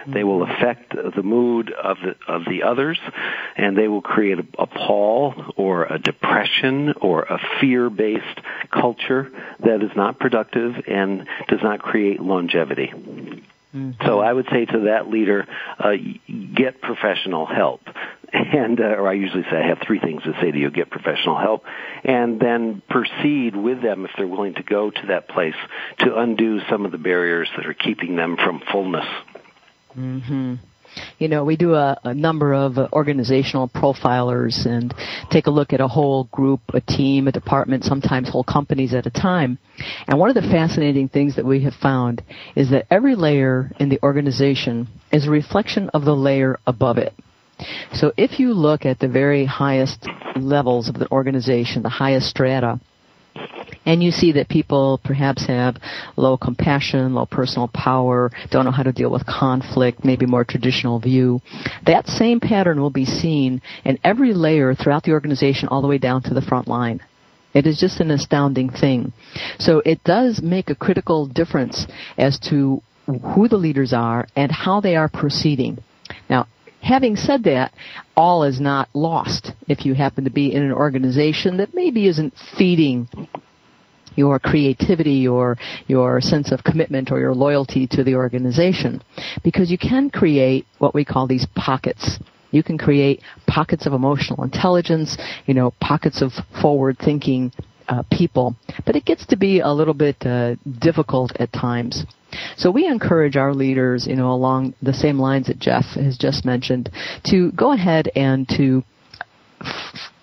They will affect the mood of the others, and they will create a pall or a depression or a fear-based culture that is not productive and does not create longevity. So I would say to that leader, get professional help. And or I usually say I have three things to say to you: get professional help, and then proceed with them if they're willing to go to that place to undo some of the barriers that are keeping them from fullness. Mm-hmm. You know, we do a number of organizational profilers and take a look at a whole group, a team, a department, sometimes whole companies at a time. And one of the fascinating things that we have found is that every layer in the organization is a reflection of the layer above it. So if you look at the very highest levels of the organization, the highest strata, and you see that people perhaps have low compassion, low personal power, don't know how to deal with conflict, maybe more traditional view, that same pattern will be seen in every layer throughout the organization all the way down to the front line. It is just an astounding thing. So it does make a critical difference as to who the leaders are and how they are proceeding. Now, having said that, all is not lost if you happen to be in an organization that maybe isn't feeding your creativity or your sense of commitment or your loyalty to the organization. Because you can create what we call these pockets. You can create pockets of emotional intelligence, pockets of forward-thinking people. But it gets to be a little bit difficult at times. So we encourage our leaders, along the same lines that Jeff has just mentioned, to go ahead and to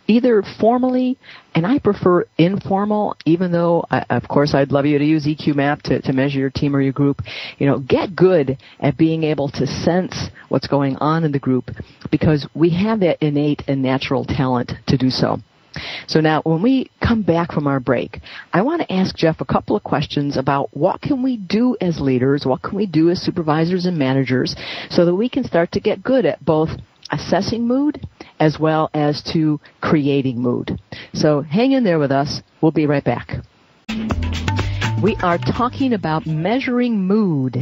either formally, and I prefer informal, even though, of course, I'd love you to use EQ Map to measure your team or your group. Get good at being able to sense what's going on in the group, because we have that innate and natural talent to do so. So now, when we come back from our break, I want to ask Jeff a couple of questions about what can we do as leaders, what can we do as supervisors and managers, so that we can start to get good at both assessing mood as well as to creating mood. So hang in there with us. We'll be right back. We are talking about measuring mood.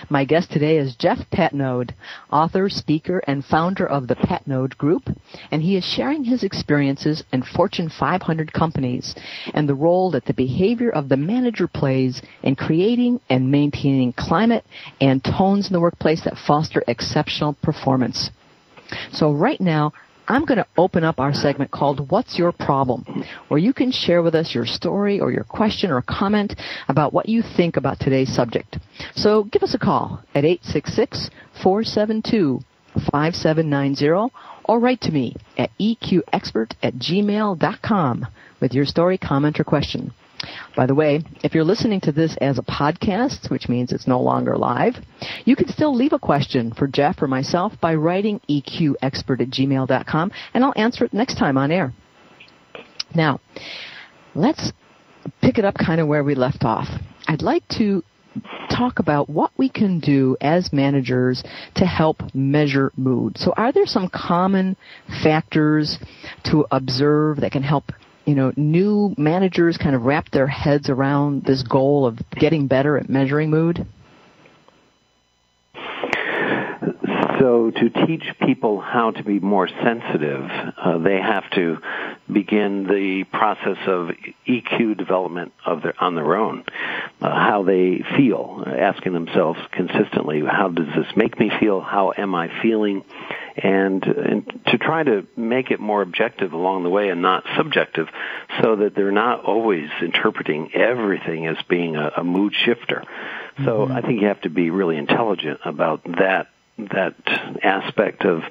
My guest today is Jeff Patnaude, author, speaker, and founder of the Patnaude Group, and he is sharing his experiences in Fortune 500 companies and the role that the behavior of the manager plays in creating and maintaining climate and tones in the workplace that foster exceptional performance. So right now, I'm going to open up our segment called What's Your Problem?, where you can share with us your story or your question or comment about what you think about today's subject. So give us a call at 866-472-5790 or write to me at eqexpert@gmail.com with your story, comment, or question. By the way, if you're listening to this as a podcast, which means it's no longer live, you can still leave a question for Jeff or myself by writing eqexpert@gmail.com, and I'll answer it next time on air. Now, let's pick it up kind of where we left off. I'd like to talk about what we can do as managers to help measure mood. So are there some common factors to observe that can help new managers kind of wrap their heads around this goal of getting better at measuring mood? So to teach people how to be more sensitive, they have to begin the process of EQ development on their own, how they feel, asking themselves consistently, how does this make me feel? How am I feeling? And to try to make it more objective along the way and not subjective, so that they're not always interpreting everything as being a mood shifter. So I think you have to be really intelligent about that aspect of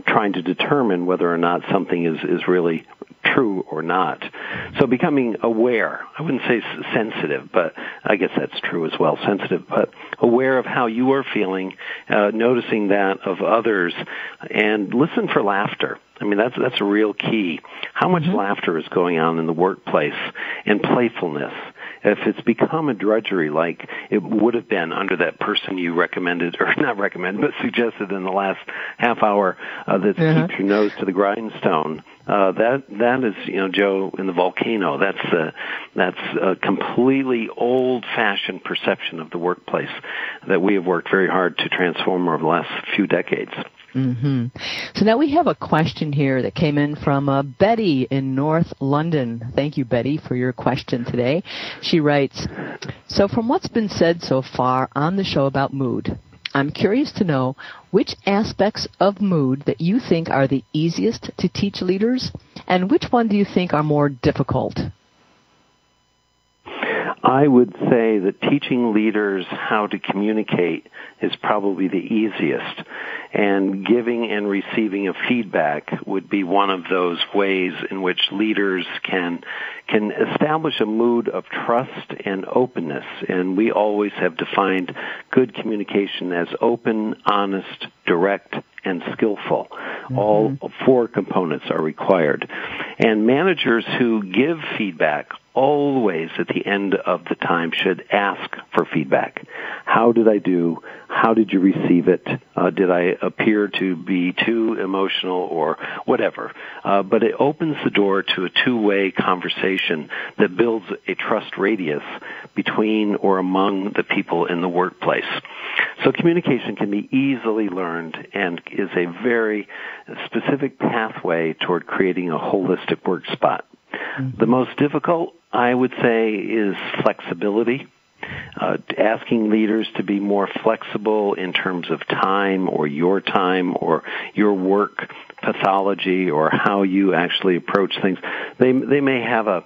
trying to determine whether or not something is really true or not. So becoming aware, I wouldn't say sensitive, but I guess that's true as well, sensitive, but aware of how you are feeling, noticing that of others, and listen for laughter. I mean, that's a real key. How much laughter is going on in the workplace, and playfulness? If it's become a drudgery like it would have been under that person you recommended, or not recommended, but suggested in the last half hour that keeps your nose to the grindstone, That is, Joe, in the volcano. That's a completely old-fashioned perception of the workplace that we have worked very hard to transform over the last few decades. Mm-hmm. So now we have a question here that came in from Betty in North London. Thank you, Betty, for your question today. She writes, so from what's been said so far on the show about mood, I'm curious to know which aspects of mood that you think are the easiest to teach leaders, and which one do you think are more difficult? I would say that teaching leaders how to communicate is probably the easiest, and giving and receiving of feedback would be one of those ways in which leaders can establish a mood of trust and openness. And we always have defined good communication as open, honest, direct, and skillful. Mm-hmm. All four components are required. And managers who give feedback always at the end of the time should ask for feedback. How did I do? How did you receive it? Did I appear to be too emotional or whatever? But it opens the door to a two-way conversation that builds a trust radius between or among the people in the workplace. So communication can be easily learned and is a very specific pathway toward creating a holistic work spot. Mm-hmm. The most difficult, I would say, is flexibility. Asking leaders to be more flexible in terms of time or your work pathology or how you actually approach things. They may have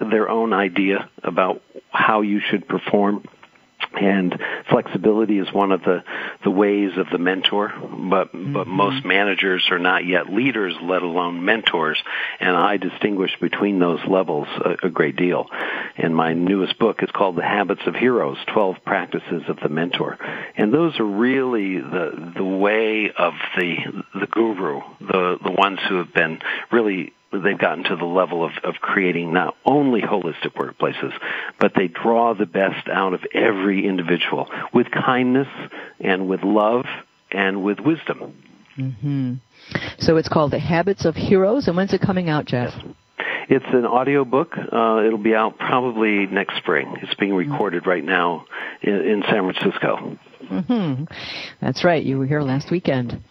their own idea about how you should perform. And flexibility is one of the ways of the mentor, but most managers are not yet leaders, let alone mentors, and I distinguish between those levels a great deal. And my newest book is called The Habits of Heroes, 12 Practices of the Mentor. And those are really the way of the guru, the ones who have been really, they've gotten to the level of creating not only holistic workplaces, but they draw the best out of every individual with kindness and with love and with wisdom. Mm-hmm. So it's called The Habits of Heroes, and when's it coming out, Jeff? Yes. It's an audio book. It'll be out probably next spring. It's being recorded right now in San Francisco. Mm-hmm. That's right. You were here last weekend.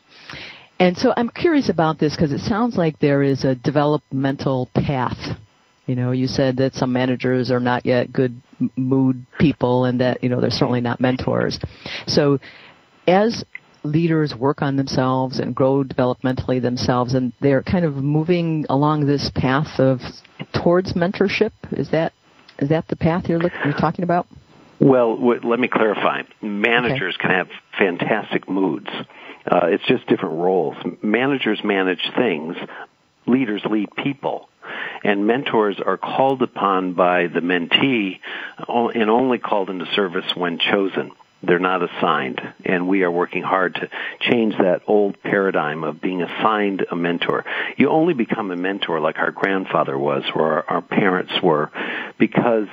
And so I'm curious about this because it sounds like there is a developmental path. You said that some managers are not yet good mood people and that, they're certainly not mentors. So as leaders work on themselves and grow developmentally themselves and they're kind of moving along this path towards mentorship, is that the path you're talking about? Well, let me clarify. Managers can have fantastic moods. It's just different roles. Managers manage things. Leaders lead people. And mentors are called upon by the mentee and only called into service when chosen. They're not assigned, and we are working hard to change that old paradigm of being assigned a mentor. You only become a mentor like our grandfather was or our parents were because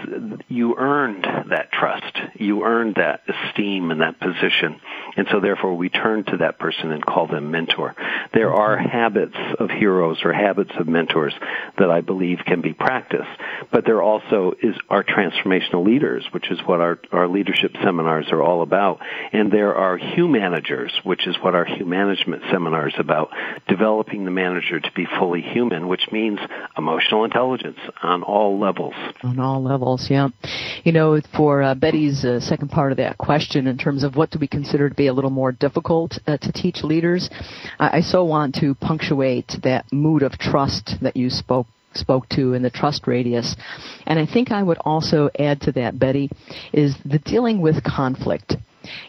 you earned that trust. You earned that esteem and that position, and so therefore we turn to that person and call them mentor. There are habits of heroes or habits of mentors that I believe can be practiced, but there also are transformational leaders, which is what our leadership seminars are all about. And there are humanagers, which is what our humanagement seminar is about, developing the manager to be fully human, which means emotional intelligence on all levels. On all levels, yeah. For Betty's second part of that question, in terms of what do we consider to be a little more difficult to teach leaders, I so want to punctuate that mood of trust that you spoke to in the trust radius. And I think I would also add to that, Betty, is the dealing with conflict.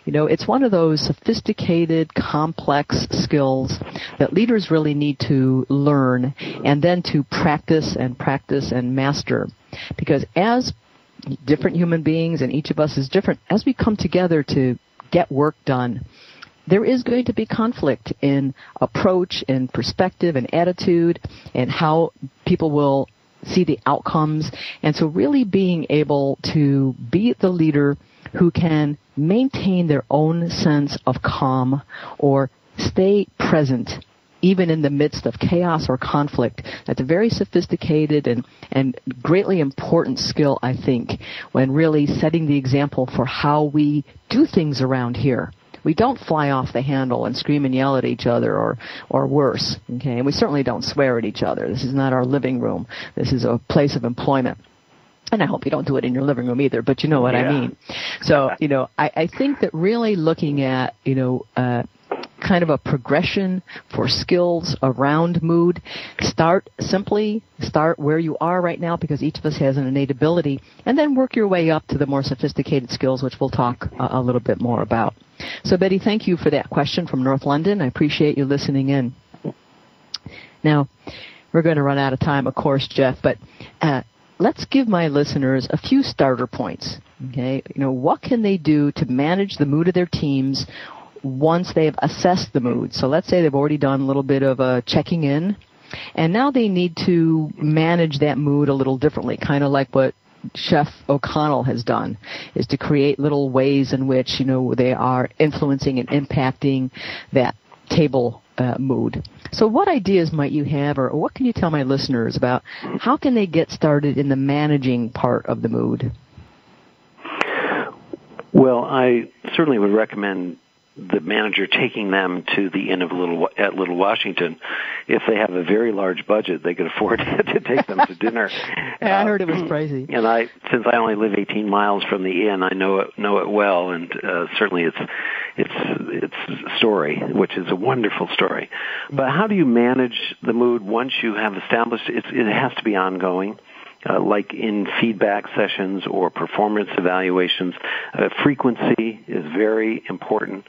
It's one of those sophisticated, complex skills that leaders really need to learn and then to practice and master. Because as different human beings, and each of us is different, as we come together to get work done, there is going to be conflict in approach, in perspective, and attitude, and how people will see the outcomes. And so really being able to be the leader who can maintain their own sense of calm or stay present even in the midst of chaos or conflict. That's a very sophisticated and greatly important skill, I think, when really setting the example for how we do things around here. We don't fly off the handle and scream and yell at each other or worse, okay? And we certainly don't swear at each other. This is not our living room. This is a place of employment. And I hope you don't do it in your living room either, but you know what I mean. So, I think that really looking at, kind of a progression for skills around mood. Start where you are right now, because each of us has an innate ability, and then work your way up to the more sophisticated skills, which we'll talk a little bit more about. So, Betty, thank you for that question from North London. I appreciate you listening in. Now, we're going to run out of time, of course, Jeff, but let's give my listeners a few starter points. Okay, what can they do to manage the mood of their teams once they've assessed the mood? So let's say they've already done a little bit of checking in, and now they need to manage that mood a little differently, kind of like what Chef O'Connell has done, is to create little ways in which, they are influencing and impacting that table mood. So what ideas might you have, or what can you tell my listeners about how can they get started in the managing part of the mood? Well, I certainly would recommend the manager taking them to the Inn at Little Washington. If they have a very large budget, they could afford to take them to dinner. Yeah, I heard it was pricey. And since I only live 18 miles from the inn, I know it well, and certainly its story, which is a wonderful story. But how do you manage the mood once you have established it? It has to be ongoing. Like in feedback sessions or performance evaluations, frequency is very important.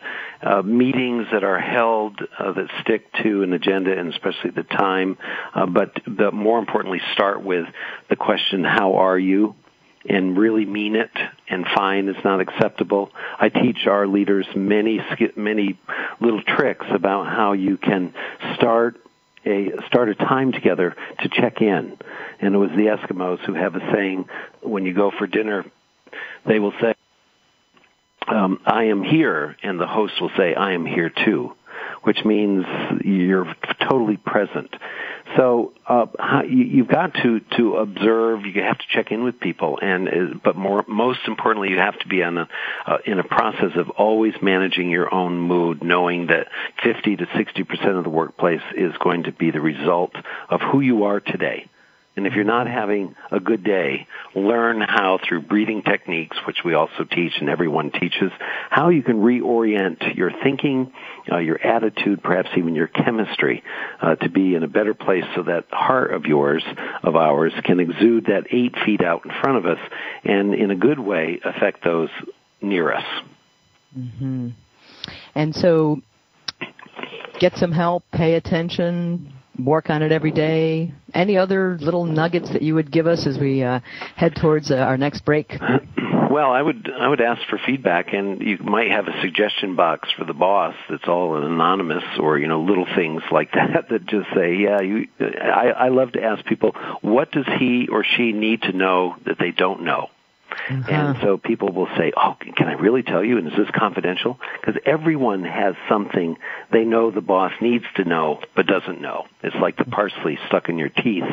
Meetings that are held that stick to an agenda, and especially the time, but more importantly, start with the question, how are you? And really mean it, and fine is not acceptable. I teach our leaders many little tricks about how you can start a time together to check in. And it was the Eskimos who have a saying, when you go for dinner, they will say, I am here, and the host will say, I am here too, which means you're totally present. So you've got to observe. You have to check in with people, but most importantly, you have to be in a process of always managing your own mood, knowing that 50 to 60% of the workplace is going to be the result of who you are today. And if you're not having a good day, learn how, through breathing techniques, which we also teach and everyone teaches, how you can reorient your thinking, your attitude, perhaps even your chemistry, to be in a better place so that heart of ours, can exude that 8 feet out in front of us and in a good way affect those near us. Mm-hmm. And so get some help, pay attention, work on it every day. Any other little nuggets that you would give us as we head towards our next break? Well, I would ask for feedback, and you might have a suggestion box for the boss that's all anonymous, or little things like that just say, I love to ask people, what does he or she need to know that they don't know? Uh-huh. And so people will say, can I really tell you? And is this confidential? Because everyone has something they know the boss needs to know but doesn't know. It's like the parsley stuck in your teeth,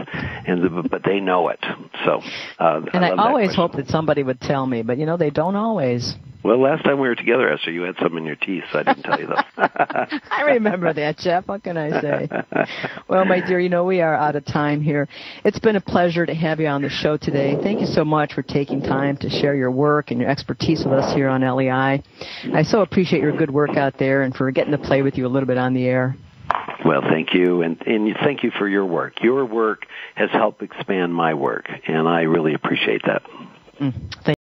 but they know it. So, I always hope that somebody would tell me, but they don't always. Well, last time we were together, Esther, you had some in your teeth, so I didn't tell you those. I remember that, Jeff. What can I say? Well, my dear, we are out of time here. It's been a pleasure to have you on the show today. Thank you so much for taking time to share your work and your expertise with us here on LEI. I so appreciate your good work out there and for getting to play with you a little bit on the air. Well, thank you, and thank you for your work. Your work has helped expand my work, and I really appreciate that. Thank you.